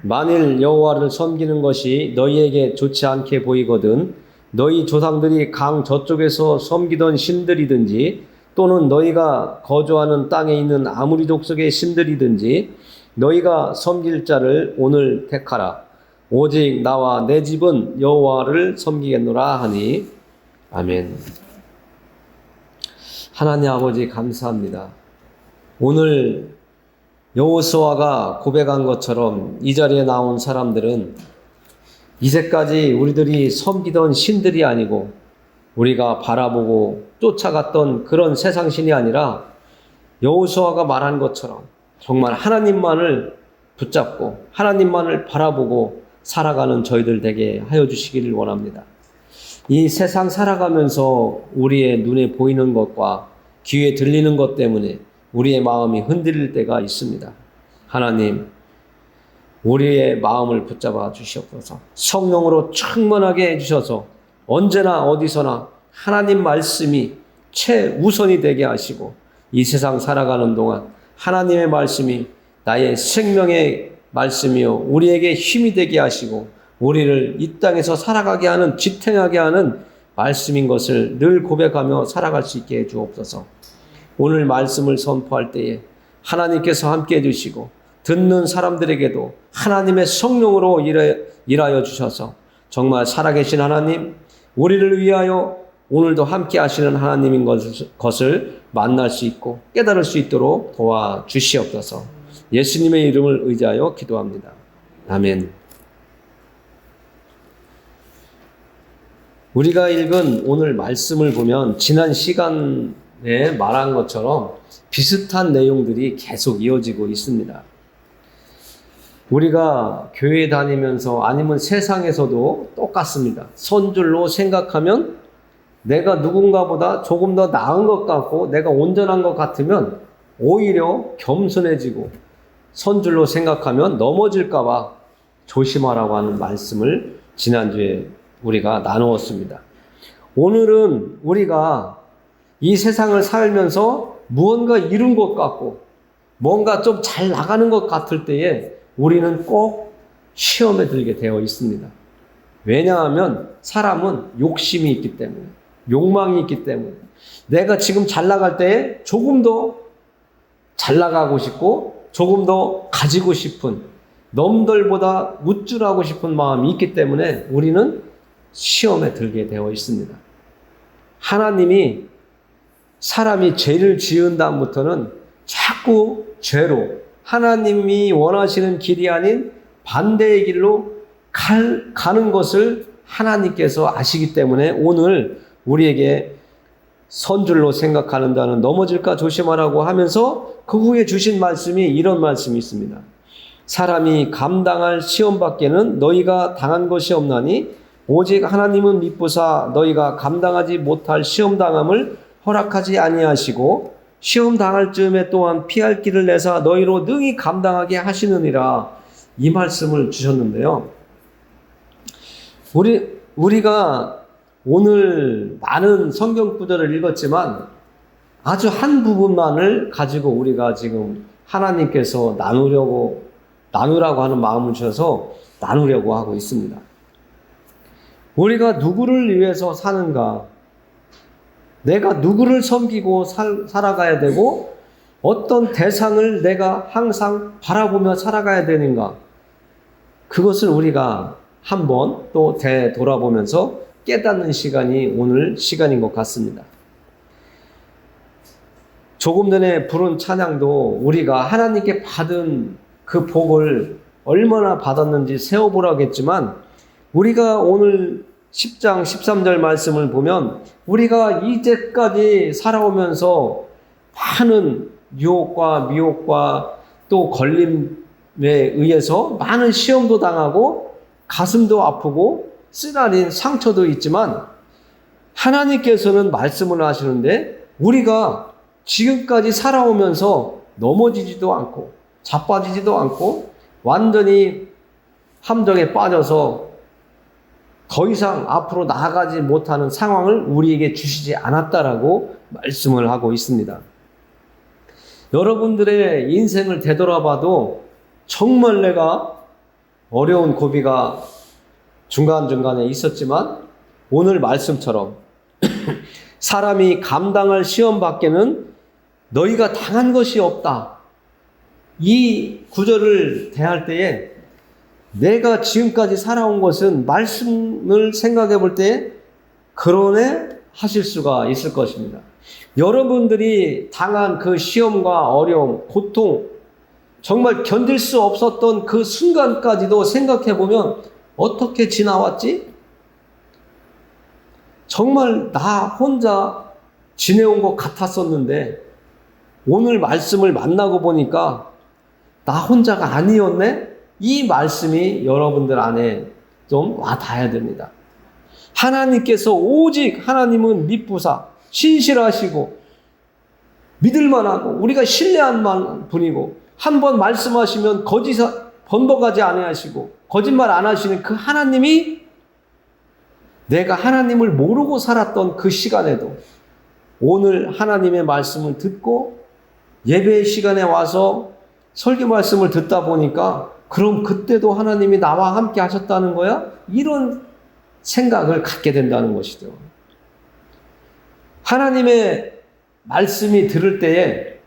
만일 여호와를 섬기는 것이 너희에게 좋지 않게 보이거든 너희 조상들이 강 저쪽에서 섬기던 신들이든지 또는 너희가 거주하는 땅에 있는 아무리 족속의 신들이든지 너희가 섬길 자를 오늘 택하라. 오직 나와 내 집은 여호와를 섬기겠노라 하니. 아멘. 하나님 아버지 감사합니다. 오늘 여호수아가 고백한 것처럼 이 자리에 나온 사람들은 이제까지 우리들이 섬기던 신들이 아니고 우리가 바라보고 쫓아갔던 그런 세상신이 아니라 여호수아가 말한 것처럼 정말 하나님만을 붙잡고 하나님만을 바라보고 살아가는 저희들 되게 하여 주시기를 원합니다. 이 세상 살아가면서 우리의 눈에 보이는 것과 귀에 들리는 것 때문에 우리의 마음이 흔들릴 때가 있습니다. 하나님, 우리의 마음을 붙잡아 주시옵소서. 성령으로 충만하게 해주셔서 언제나 어디서나 하나님 말씀이 최우선이 되게 하시고 이 세상 살아가는 동안 하나님의 말씀이 나의 생명의 말씀이요 우리에게 힘이 되게 하시고 우리를 이 땅에서 살아가게 하는 지탱하게 하는 말씀인 것을 늘 고백하며 살아갈 수 있게 해주옵소서. 오늘 말씀을 선포할 때에 하나님께서 함께 해주시고 듣는 사람들에게도 하나님의 성령으로 일하여 주셔서 정말 살아계신 하나님, 우리를 위하여 오늘도 함께 하시는 하나님인 것을 만날 수 있고 깨달을 수 있도록 도와주시옵소서. 예수님의 이름을 의지하여 기도합니다. 아멘. 우리가 읽은 오늘 말씀을 보면 지난 시간에 말한 것처럼 비슷한 내용들이 계속 이어지고 있습니다. 우리가 교회 다니면서 아니면 세상에서도 똑같습니다. 선줄로 생각하면 내가 누군가보다 조금 더 나은 것 같고 내가 온전한 것 같으면 오히려 겸손해지고 선줄로 생각하면 넘어질까 봐 조심하라고 하는 말씀을 지난주에 우리가 나누었습니다. 오늘은 우리가 이 세상을 살면서 무언가 이룬 것 같고 뭔가 좀 잘 나가는 것 같을 때에 우리는 꼭 시험에 들게 되어 있습니다. 왜냐하면 사람은 욕심이 있기 때문에, 욕망이 있기 때문에 내가 지금 잘 나갈 때에 조금 더 잘 나가고 싶고 조금 더 가지고 싶은, 남들보다 우쭐하고 싶은 마음이 있기 때문에 우리는 시험에 들게 되어 있습니다. 하나님이 사람이 죄를 지은 다음부터는 자꾸 죄로 하나님이 원하시는 길이 아닌 반대의 길로 가는 것을 하나님께서 아시기 때문에 오늘 우리에게 선줄로 생각하는 자는 넘어질까 조심하라고 하면서 그 후에 주신 말씀이 이런 말씀이 있습니다. 사람이 감당할 시험 밖에는 너희가 당한 것이 없나니 오직 하나님은 미쁘사 너희가 감당하지 못할 시험 당함을 허락하지 아니하시고 시험 당할 즈음에 또한 피할 길을 내사 너희로 능히 감당하게 하시느니라. 이 말씀을 주셨는데요. 우리가 오늘 많은 성경 구절을 읽었지만 아주 한 부분만을 가지고 우리가 지금 하나님께서 나누라고 하는 마음을 주셔서 나누려고 하고 있습니다. 우리가 누구를 위해서 사는가? 내가 누구를 섬기고 살아가야 되고 어떤 대상을 내가 항상 바라보며 살아가야 되는가? 그것을 우리가 한번 또 되돌아보면서 깨닫는 시간이 오늘 시간인 것 같습니다. 조금 전에 부른 찬양도 우리가 하나님께 받은 그 복을 얼마나 받았는지 세어보라고 했지만 우리가 오늘 10장 13절 말씀을 보면 우리가 이제까지 살아오면서 많은 유혹과 미혹과 또 걸림에 의해서 많은 시험도 당하고 가슴도 아프고 쓰라린 상처도 있지만 하나님께서는 말씀을 하시는데 우리가 지금까지 살아오면서 넘어지지도 않고 자빠지지도 않고 완전히 함정에 빠져서 더 이상 앞으로 나아가지 못하는 상황을 우리에게 주시지 않았다라고 말씀을 하고 있습니다. 여러분들의 인생을 되돌아봐도 정말 내가 어려운 고비가 중간중간에 있었지만 오늘 말씀처럼 사람이 감당할 시험 밖에는 너희가 당한 것이 없다. 이 구절을 대할 때에 내가 지금까지 살아온 것은 말씀을 생각해 볼 때 그러네 하실 수가 있을 것입니다. 여러분들이 당한 그 시험과 어려움, 고통, 정말 견딜 수 없었던 그 순간까지도 생각해 보면 어떻게 지나왔지? 정말 나 혼자 지내온 것 같았었는데 오늘 말씀을 만나고 보니까 나 혼자가 아니었네? 이 말씀이 여러분들 안에 좀 와닿아야 됩니다. 하나님께서 오직 하나님은 미쁘사 신실하시고 믿을만하고 우리가 신뢰한 분이고 한번 말씀하시면 번복하지 아니하시고 거짓말 안 하시는 그 하나님이 내가 하나님을 모르고 살았던 그 시간에도 오늘 하나님의 말씀을 듣고 예배 시간에 와서 설교 말씀을 듣다 보니까 그럼 그때도 하나님이 나와 함께 하셨다는 거야? 이런 생각을 갖게 된다는 것이죠. 하나님의 말씀이 들을 때에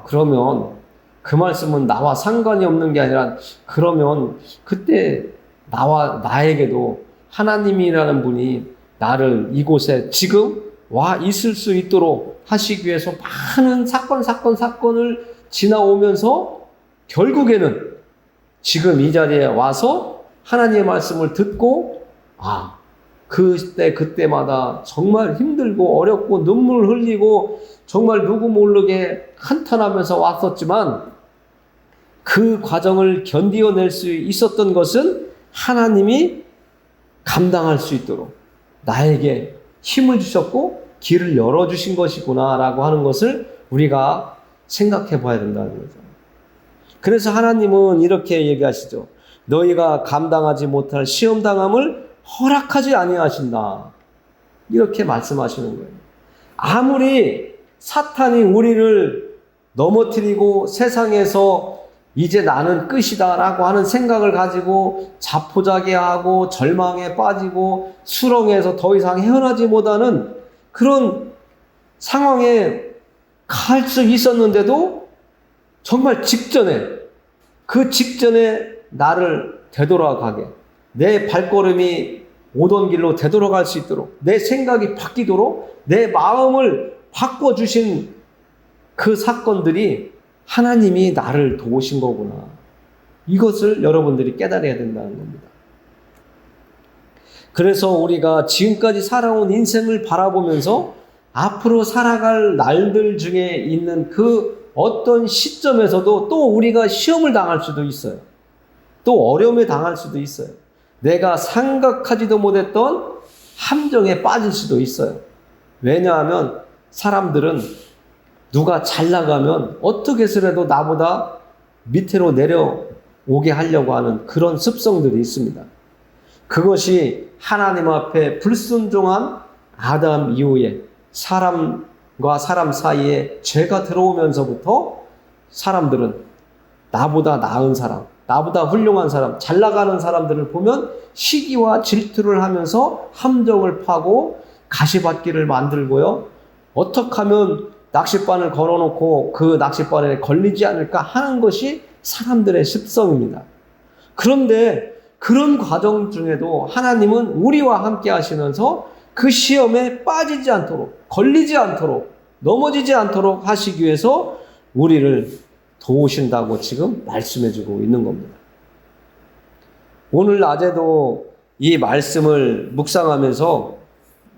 그러면 그 말씀은 나와 상관이 없는 게 아니라 그러면 그때 나에게도 하나님이라는 분이 나를 이곳에 지금 와 있을 수 있도록 하시기 위해서 많은 사건을 지나오면서 결국에는 지금 이 자리에 와서 하나님의 말씀을 듣고 그때마다 정말 힘들고 어렵고 눈물 흘리고 정말 누구 모르게 한탄하면서 왔었지만 그 과정을 견디어낼 수 있었던 것은 하나님이 감당할 수 있도록 나에게 힘을 주셨고 길을 열어주신 것이구나라고 하는 것을 우리가 생각해 봐야 된다는 거죠. 그래서 하나님은 이렇게 얘기하시죠. 너희가 감당하지 못할 시험당함을 허락하지 아니하신다. 이렇게 말씀하시는 거예요. 아무리 사탄이 우리를 넘어뜨리고 세상에서 이제 나는 끝이다라고 하는 생각을 가지고 자포자기하고 절망에 빠지고 수렁에서 더 이상 헤어나지 못하는 그런 상황에 갈 수 있었는데도 정말 그 직전에 나를 되돌아가게 내 발걸음이 오던 길로 되돌아갈 수 있도록 내 생각이 바뀌도록 내 마음을 바꿔주신 그 사건들이 하나님이 나를 도우신 거구나. 이것을 여러분들이 깨달아야 된다는 겁니다. 그래서 우리가 지금까지 살아온 인생을 바라보면서 앞으로 살아갈 날들 중에 있는 그 어떤 시점에서도 또 우리가 시험을 당할 수도 있어요. 또 어려움에 당할 수도 있어요. 내가 생각하지도 못했던 함정에 빠질 수도 있어요. 왜냐하면 사람들은 누가 잘 나가면 어떻게 해서라도 나보다 밑으로 내려오게 하려고 하는 그런 습성들이 있습니다. 그것이 하나님 앞에 불순종한 아담 이후에 사람과 사람 사이에 죄가 들어오면서부터 사람들은 나보다 나은 사람, 나보다 훌륭한 사람, 잘 나가는 사람들을 보면 시기와 질투를 하면서 함정을 파고 가시밭길을 만들고요. 어떻게 하면 낚싯바늘 걸어놓고 그 낚싯바늘에 걸리지 않을까 하는 것이 사람들의 습성입니다. 그런데 그런 과정 중에도 하나님은 우리와 함께 하시면서 그 시험에 빠지지 않도록, 걸리지 않도록, 넘어지지 않도록 하시기 위해서 우리를 도우신다고 지금 말씀해주고 있는 겁니다. 오늘 낮에도 이 말씀을 묵상하면서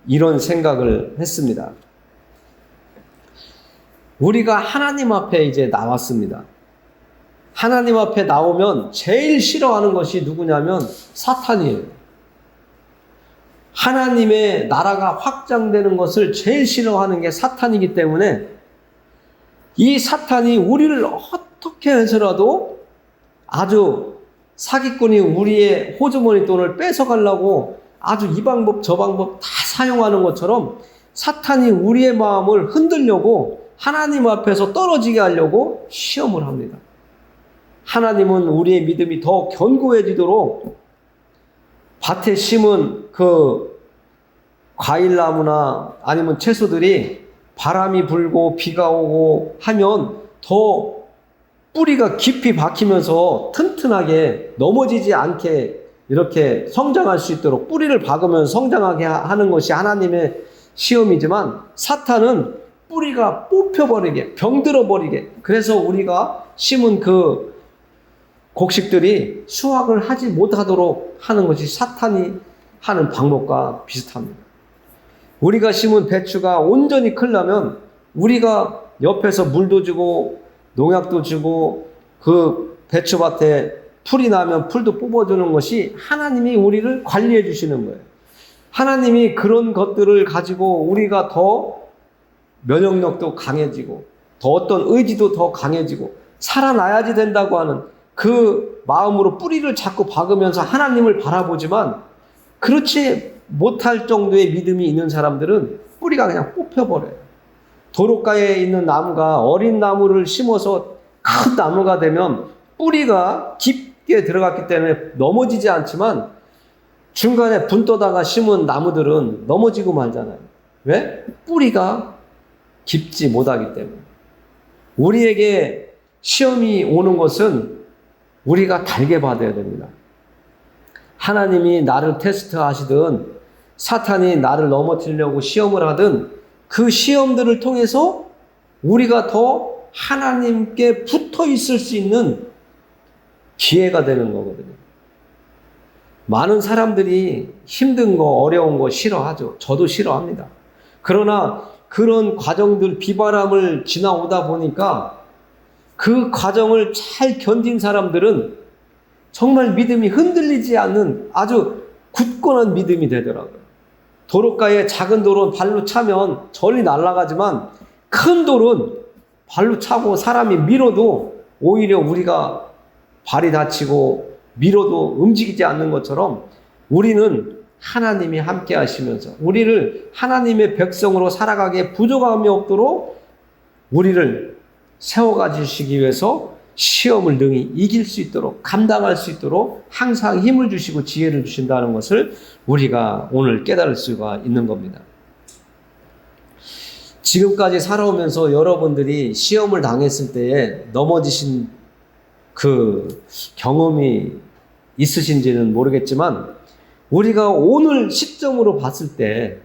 이런 생각을 했습니다. 우리가 하나님 앞에 이제 나왔습니다. 하나님 앞에 나오면 제일 싫어하는 것이 누구냐면 사탄이에요. 하나님의 나라가 확장되는 것을 제일 싫어하는 게 사탄이기 때문에 이 사탄이 우리를 어떻게 해서라도 아주 사기꾼이 우리의 호주머니 돈을 뺏어가려고 아주 이 방법 저 방법 다 사용하는 것처럼 사탄이 우리의 마음을 흔들려고 하나님 앞에서 떨어지게 하려고 시험을 합니다. 하나님은 우리의 믿음이 더 견고해지도록 밭에 심은 그 과일나무나 아니면 채소들이 바람이 불고 비가 오고 하면 더 뿌리가 깊이 박히면서 튼튼하게 넘어지지 않게 이렇게 성장할 수 있도록 뿌리를 박으면서 성장하게 하는 것이 하나님의 시험이지만, 사탄은 뿌리가 뽑혀버리게, 병들어버리게, 그래서 우리가 심은 그 곡식들이 수확을 하지 못하도록 하는 것이 사탄이 하는 방법과 비슷합니다. 우리가 심은 배추가 온전히 크려면 우리가 옆에서 물도 주고 농약도 주고 그 배추밭에 풀이 나면 풀도 뽑아주는 것이 하나님이 우리를 관리해 주시는 거예요. 하나님이 그런 것들을 가지고 우리가 더 면역력도 강해지고 더 어떤 의지도 더 강해지고 살아나야지 된다고 하는 그 마음으로 뿌리를 자꾸 박으면서 하나님을 바라보지만, 그렇지 못할 정도의 믿음이 있는 사람들은 뿌리가 그냥 뽑혀버려요. 도로가에 있는 나무가 어린 나무를 심어서 큰 나무가 되면 뿌리가 깊게 들어갔기 때문에 넘어지지 않지만, 중간에 분 떠다가 심은 나무들은 넘어지고 말잖아요. 왜? 뿌리가 깊지 못하기 때문에. 우리에게 시험이 오는 것은 우리가 달게 받아야 됩니다. 하나님이 나를 테스트하시든 사탄이 나를 넘어뜨리려고 시험을 하든 그 시험들을 통해서 우리가 더 하나님께 붙어 있을 수 있는 기회가 되는 거거든요. 많은 사람들이 힘든 거, 어려운 거 싫어하죠. 저도 싫어합니다. 그러나 그런 과정들, 비바람을 지나오다 보니까 그 과정을 잘 견딘 사람들은 정말 믿음이 흔들리지 않는 아주 굳건한 믿음이 되더라고요. 도로가에 작은 돌은 발로 차면 저리 날아가지만 큰 돌은 발로 차고 사람이 밀어도 오히려 우리가 발이 다치고 밀어도 움직이지 않는 것처럼 우리는 하나님이 함께 하시면서 우리를 하나님의 백성으로 살아가기에 부족함이 없도록 우리를 세워가주시기 위해서 시험을 능히 이길 수 있도록, 감당할 수 있도록 항상 힘을 주시고 지혜를 주신다는 것을 우리가 오늘 깨달을 수가 있는 겁니다. 지금까지 살아오면서 여러분들이 시험을 당했을 때에 넘어지신 그 경험이 있으신지는 모르겠지만, 우리가 오늘 시점으로 봤을 때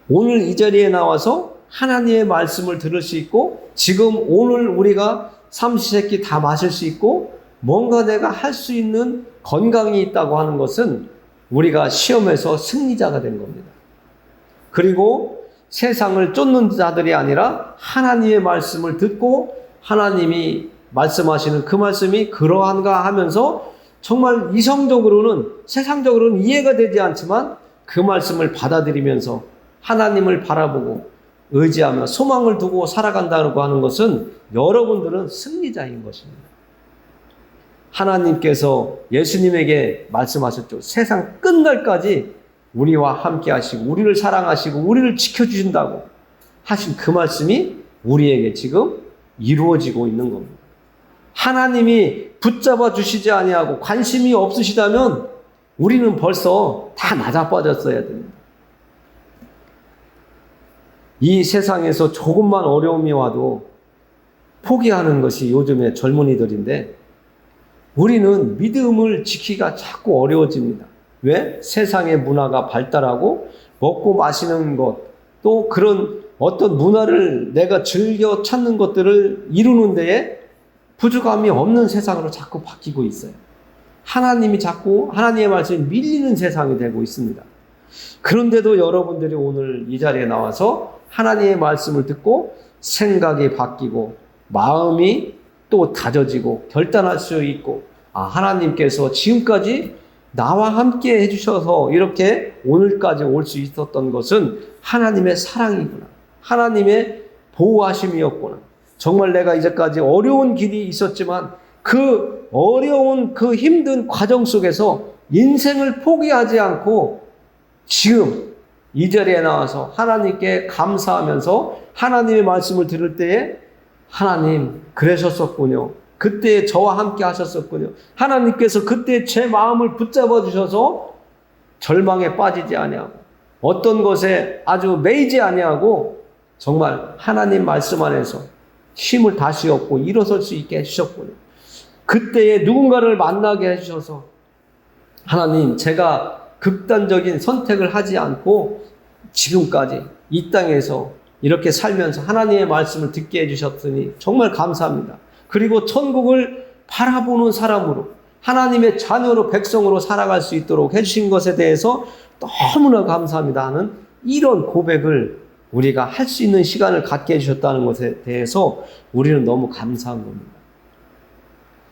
오늘 이 자리에 나와서 하나님의 말씀을 들을 수 있고, 지금 오늘 우리가 삼시세끼 다 마실 수 있고 뭔가 내가 할 수 있는 건강이 있다고 하는 것은 우리가 시험에서 승리자가 된 겁니다. 그리고 세상을 쫓는 자들이 아니라 하나님의 말씀을 듣고 하나님이 말씀하시는 그 말씀이 그러한가 하면서 정말 이성적으로는, 세상적으로는 이해가 되지 않지만 그 말씀을 받아들이면서 하나님을 바라보고 의지하며 소망을 두고 살아간다고 하는 것은 여러분들은 승리자인 것입니다. 하나님께서 예수님에게 말씀하셨죠. 세상 끝날까지 우리와 함께 하시고 우리를 사랑하시고 우리를 지켜주신다고 하신 그 말씀이 우리에게 지금 이루어지고 있는 겁니다. 하나님이 붙잡아 주시지 아니하고 관심이 없으시다면 우리는 벌써 다 나자빠졌어야 됩니다. 이 세상에서 조금만 어려움이 와도 포기하는 것이 요즘의 젊은이들인데, 우리는 믿음을 지키기가 자꾸 어려워집니다. 왜? 세상의 문화가 발달하고 먹고 마시는 것, 또 그런 어떤 문화를 내가 즐겨 찾는 것들을 이루는 데에 부족함이 없는 세상으로 자꾸 바뀌고 있어요. 하나님이 자꾸 하나님의 말씀이 밀리는 세상이 되고 있습니다. 그런데도 여러분들이 오늘 이 자리에 나와서 하나님의 말씀을 듣고 생각이 바뀌고 마음이 또 다져지고 결단할 수 있고, 하나님께서 지금까지 나와 함께 해주셔서 이렇게 오늘까지 올 수 있었던 것은 하나님의 사랑이구나, 하나님의 보호하심이었구나. 정말 내가 이제까지 어려운 길이 있었지만 그 어려운 그 힘든 과정 속에서 인생을 포기하지 않고 지금 이 자리에 나와서 하나님께 감사하면서 하나님의 말씀을 들을 때에 하나님 그러셨었군요. 그때 저와 함께 하셨었군요. 하나님께서 그때 제 마음을 붙잡아 주셔서 절망에 빠지지 아니하고 어떤 것에 아주 매이지 아니하고 정말 하나님 말씀 안에서 힘을 다시 얻고 일어설 수 있게 해주셨군요. 그때에 누군가를 만나게 해주셔서 하나님 제가 극단적인 선택을 하지 않고 지금까지 이 땅에서 이렇게 살면서 하나님의 말씀을 듣게 해주셨으니 정말 감사합니다. 그리고 천국을 바라보는 사람으로 하나님의 자녀로 백성으로 살아갈 수 있도록 해주신 것에 대해서 너무나 감사합니다 하는 이런 고백을 우리가 할 수 있는 시간을 갖게 해주셨다는 것에 대해서 우리는 너무 감사한 겁니다.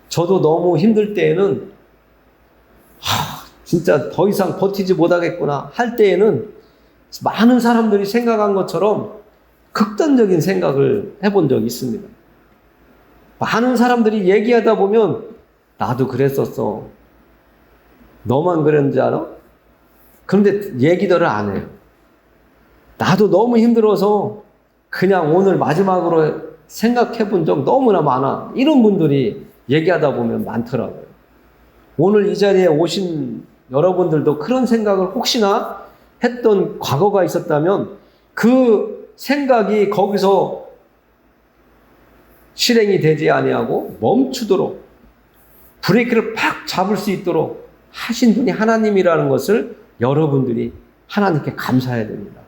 저도 너무 힘들 때에는 진짜 더 이상 버티지 못하겠구나 할 때에는 많은 사람들이 생각한 것처럼 극단적인 생각을 해본 적이 있습니다. 많은 사람들이 얘기하다 보면 나도 그랬었어. 너만 그랬는지 알아? 그런데 얘기들을 안 해요. 나도 너무 힘들어서 그냥 오늘 마지막으로 생각해 본 적 너무나 많아. 이런 분들이 얘기하다 보면 많더라고요. 오늘 이 자리에 오신 여러분들도 그런 생각을 혹시나 했던 과거가 있었다면 그 생각이 거기서 실행이 되지 아니하고 멈추도록 브레이크를 팍 잡을 수 있도록 하신 분이 하나님이라는 것을 여러분들이 하나님께 감사해야 됩니다.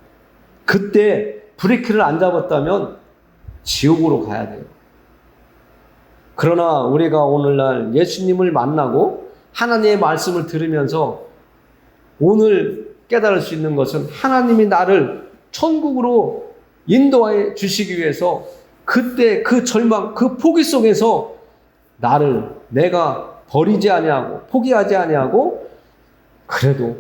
그때 브레이크를 안 잡았다면 지옥으로 가야 돼요. 그러나 우리가 오늘날 예수님을 만나고 하나님의 말씀을 들으면서 오늘 깨달을 수 있는 것은 하나님이 나를 천국으로 인도해 주시기 위해서 그때 그 절망, 그 포기 속에서 나를 내가 버리지 아니하고 포기하지 아니하고 그래도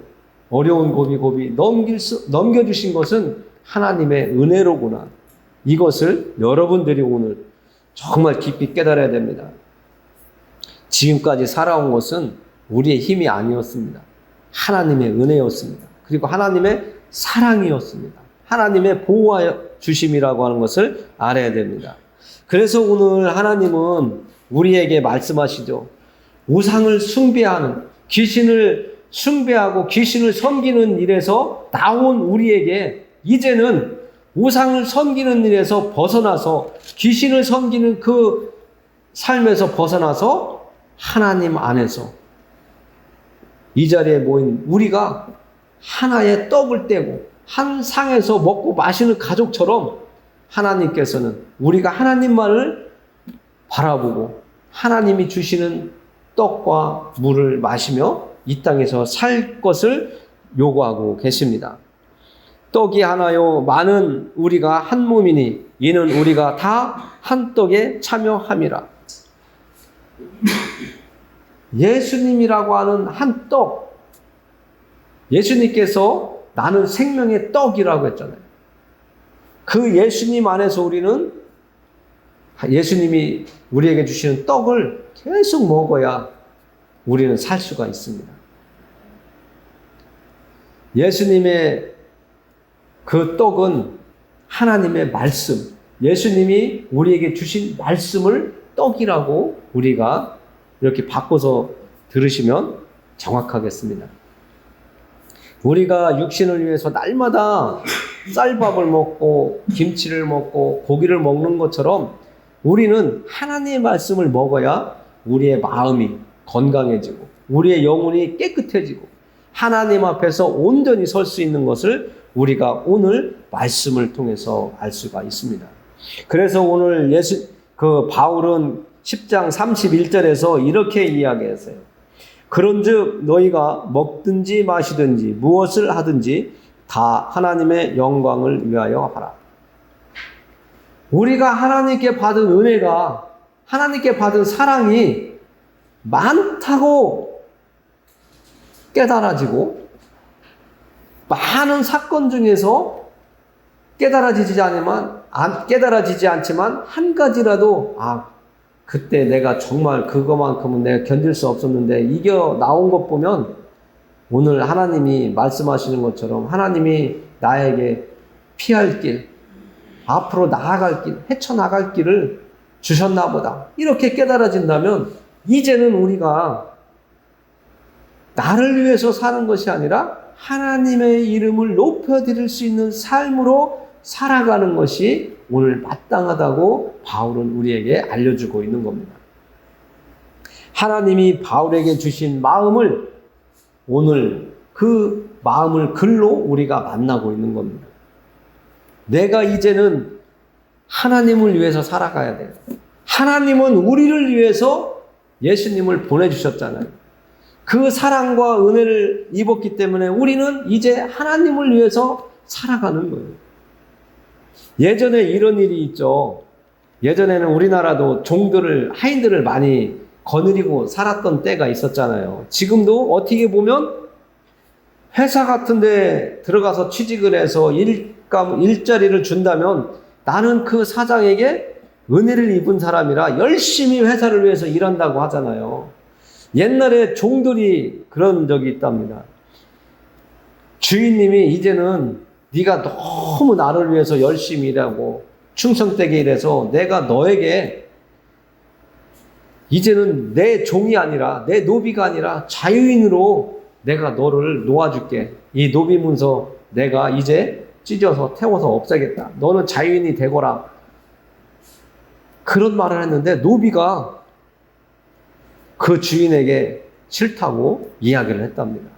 어려운 고비 넘겨주신 것은 하나님의 은혜로구나. 이것을 여러분들이 오늘 정말 깊이 깨달아야 됩니다. 지금까지 살아온 것은 우리의 힘이 아니었습니다. 하나님의 은혜였습니다. 그리고 하나님의 사랑이었습니다. 하나님의 보호하여 주심이라고 하는 것을 알아야 됩니다. 그래서 오늘 하나님은 우리에게 말씀하시죠. 우상을 숭배하는, 귀신을 숭배하고 귀신을 섬기는 일에서 나온 우리에게 이제는 우상을 섬기는 일에서 벗어나서 귀신을 섬기는 그 삶에서 벗어나서 하나님 안에서 이 자리에 모인 우리가 하나의 떡을 떼고 한 상에서 먹고 마시는 가족처럼 하나님께서는 우리가 하나님만을 바라보고 하나님이 주시는 떡과 물을 마시며 이 땅에서 살 것을 요구하고 계십니다. 떡이 하나요 많은 우리가 한 몸이니 이는 우리가 다 한 떡에 참여함이라. 예수님이라고 하는 한 떡, 예수님께서 나는 생명의 떡이라고 했잖아요. 그 예수님 안에서 우리는 예수님이 우리에게 주시는 떡을 계속 먹어야 우리는 살 수가 있습니다. 예수님의 그 떡은 하나님의 말씀, 예수님이 우리에게 주신 말씀을 떡이라고 우리가 이렇게 바꿔서 들으시면 정확하겠습니다. 우리가 육신을 위해서 날마다 쌀밥을 먹고 김치를 먹고 고기를 먹는 것처럼 우리는 하나님의 말씀을 먹어야 우리의 마음이 건강해지고 우리의 영혼이 깨끗해지고 하나님 앞에서 온전히 설 수 있는 것을 우리가 오늘 말씀을 통해서 알 수가 있습니다. 그래서 오늘 바울은 10장 31절에서 이렇게 이야기했어요. 그런즉 너희가 먹든지 마시든지 무엇을 하든지 다 하나님의 영광을 위하여 하라. 우리가 하나님께 받은 은혜가, 하나님께 받은 사랑이 많다고 깨달아지고 많은 사건 중에서 깨달아지지 않지만 한 가지라도 그때 내가 정말 그거만큼은 내가 견딜 수 없었는데 이겨 나온 것 보면 오늘 하나님이 말씀하시는 것처럼 하나님이 나에게 피할 길, 앞으로 나아갈 길, 헤쳐나갈 길을 주셨나 보다. 이렇게 깨달아진다면 이제는 우리가 나를 위해서 사는 것이 아니라 하나님의 이름을 높여드릴 수 있는 삶으로 살아가는 것이 오늘 마땅하다고 바울은 우리에게 알려주고 있는 겁니다. 하나님이 바울에게 주신 마음을 오늘 그 마음을 글로 우리가 만나고 있는 겁니다. 내가 이제는 하나님을 위해서 살아가야 돼요. 하나님은 우리를 위해서 예수님을 보내주셨잖아요. 그 사랑과 은혜를 입었기 때문에 우리는 이제 하나님을 위해서 살아가는 거예요. 예전에 이런 일이 있죠. 예전에는 우리나라도 종들을, 하인들을 많이 거느리고 살았던 때가 있었잖아요. 지금도 어떻게 보면 회사 같은 데 들어가서 취직을 해서 일자리를 준다면 나는 그 사장에게 은혜를 입은 사람이라 열심히 회사를 위해서 일한다고 하잖아요. 옛날에 종들이 그런 적이 있답니다. 주인님이 이제는 네가 너무 나를 위해서 열심히 일하고 충성되게 일해서 내가 너에게 이제는 내 종이 아니라 내 노비가 아니라 자유인으로 내가 너를 놓아줄게. 이 노비 문서 내가 이제 찢어서 태워서 없애겠다. 너는 자유인이 되거라. 그런 말을 했는데 노비가 그 주인에게 싫다고 이야기를 했답니다.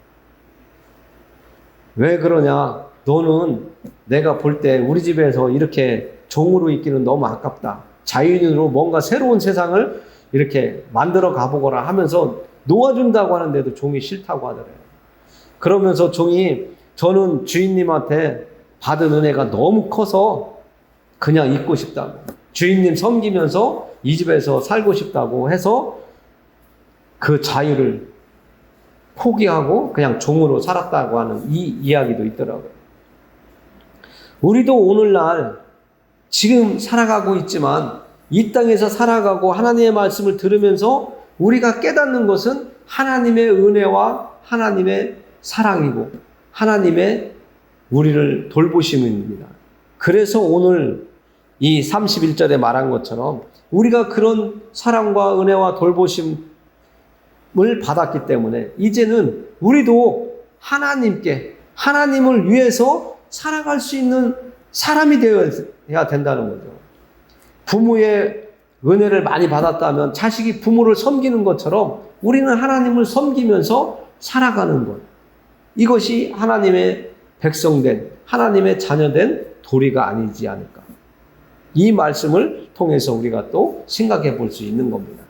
왜 그러냐? 너는 내가 볼 때 우리 집에서 이렇게 종으로 있기는 너무 아깝다. 자유인으로 뭔가 새로운 세상을 이렇게 만들어 가보거라 하면서 놓아준다고 하는데도 종이 싫다고 하더래요. 그러면서 종이 저는 주인님한테 받은 은혜가 너무 커서 그냥 있고 싶다고. 주인님 섬기면서 이 집에서 살고 싶다고 해서 그 자유를 포기하고 그냥 종으로 살았다고 하는 이 이야기도 있더라고요. 우리도 오늘날 지금 살아가고 있지만 이 땅에서 살아가고 하나님의 말씀을 들으면서 우리가 깨닫는 것은 하나님의 은혜와 하나님의 사랑이고 하나님의 우리를 돌보심입니다. 그래서 오늘 이 31절에 말한 것처럼 우리가 그런 사랑과 은혜와 돌보심을 받았기 때문에 이제는 우리도 하나님께, 하나님을 위해서 살아갈 수 있는 사람이 되어야 된다는 거죠. 부모의 은혜를 많이 받았다면 자식이 부모를 섬기는 것처럼 우리는 하나님을 섬기면서 살아가는 것. 이것이 하나님의 백성된, 하나님의 자녀된 도리가 아니지 않을까. 이 말씀을 통해서 우리가 또 생각해 볼 수 있는 겁니다.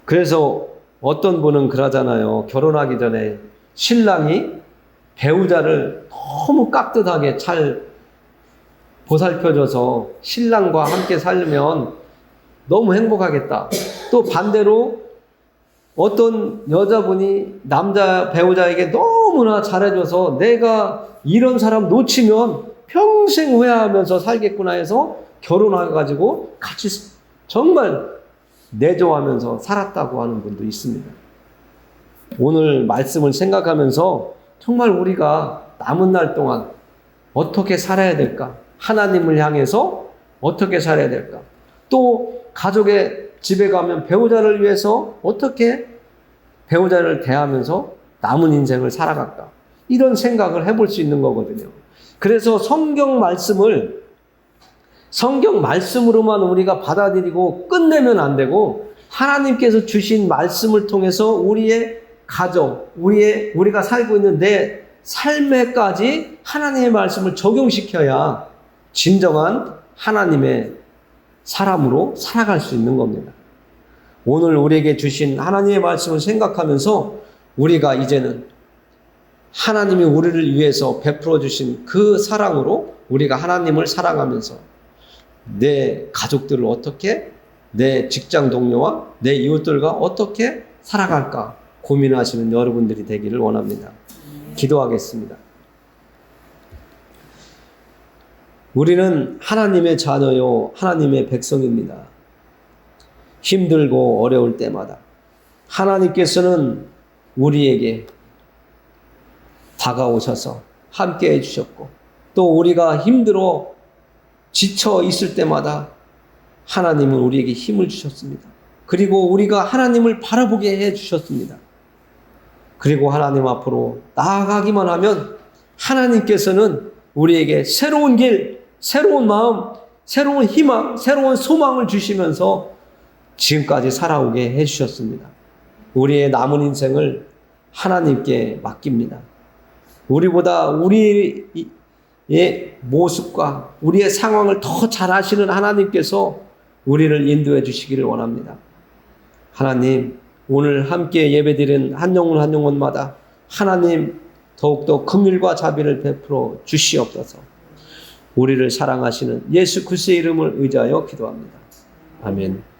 그래서 어떤 분은 그러잖아요. 결혼하기 전에 신랑이 배우자를 너무 깍듯하게 잘 보살펴줘서 신랑과 함께 살면 너무 행복하겠다. 또 반대로 어떤 여자분이 남자 배우자에게 너무나 잘해줘서 내가 이런 사람 놓치면 평생 후회하면서 살겠구나 해서 결혼해가지고 같이 정말 내조하면서 살았다고 하는 분도 있습니다. 오늘 말씀을 생각하면서 정말 우리가 남은 날 동안 어떻게 살아야 될까? 하나님을 향해서 어떻게 살아야 될까? 또 가족의 집에 가면 배우자를 위해서 어떻게 배우자를 대하면서 남은 인생을 살아갈까? 이런 생각을 해볼 수 있는 거거든요. 그래서 성경 말씀으로만 우리가 받아들이고 끝내면 안 되고 하나님께서 주신 말씀을 통해서 우리의 가정, 우리가 살고 있는 내 삶에까지 하나님의 말씀을 적용시켜야 진정한 하나님의 사람으로 살아갈 수 있는 겁니다. 오늘 우리에게 주신 하나님의 말씀을 생각하면서 우리가 이제는 하나님이 우리를 위해서 베풀어 주신 그 사랑으로 우리가 하나님을 사랑하면서 내 가족들을 어떻게, 내 직장 동료와 내 이웃들과 어떻게 살아갈까 고민하시는 여러분들이 되기를 원합니다. 기도하겠습니다. 우리는 하나님의 자녀요, 하나님의 백성입니다. 힘들고 어려울 때마다 하나님께서는 우리에게 다가오셔서 함께 해주셨고, 또 우리가 힘들어 지쳐 있을 때마다 하나님은 우리에게 힘을 주셨습니다. 그리고 우리가 하나님을 바라보게 해주셨습니다. 그리고 하나님 앞으로 나아가기만 하면 하나님께서는 우리에게 새로운 길, 새로운 마음, 새로운 희망, 새로운 소망을 주시면서 지금까지 살아오게 해주셨습니다. 우리의 남은 인생을 하나님께 맡깁니다. 우리보다 우리의 모습과 우리의 상황을 더 잘 아시는 하나님께서 우리를 인도해 주시기를 원합니다. 하나님, 오늘 함께 예배드린 한 영혼 한 영혼마다 하나님 더욱더 긍휼과 자비를 베풀어 주시옵소서. 우리를 사랑하시는 예수 그리스도의 이름을 의지하여 기도합니다. 아멘.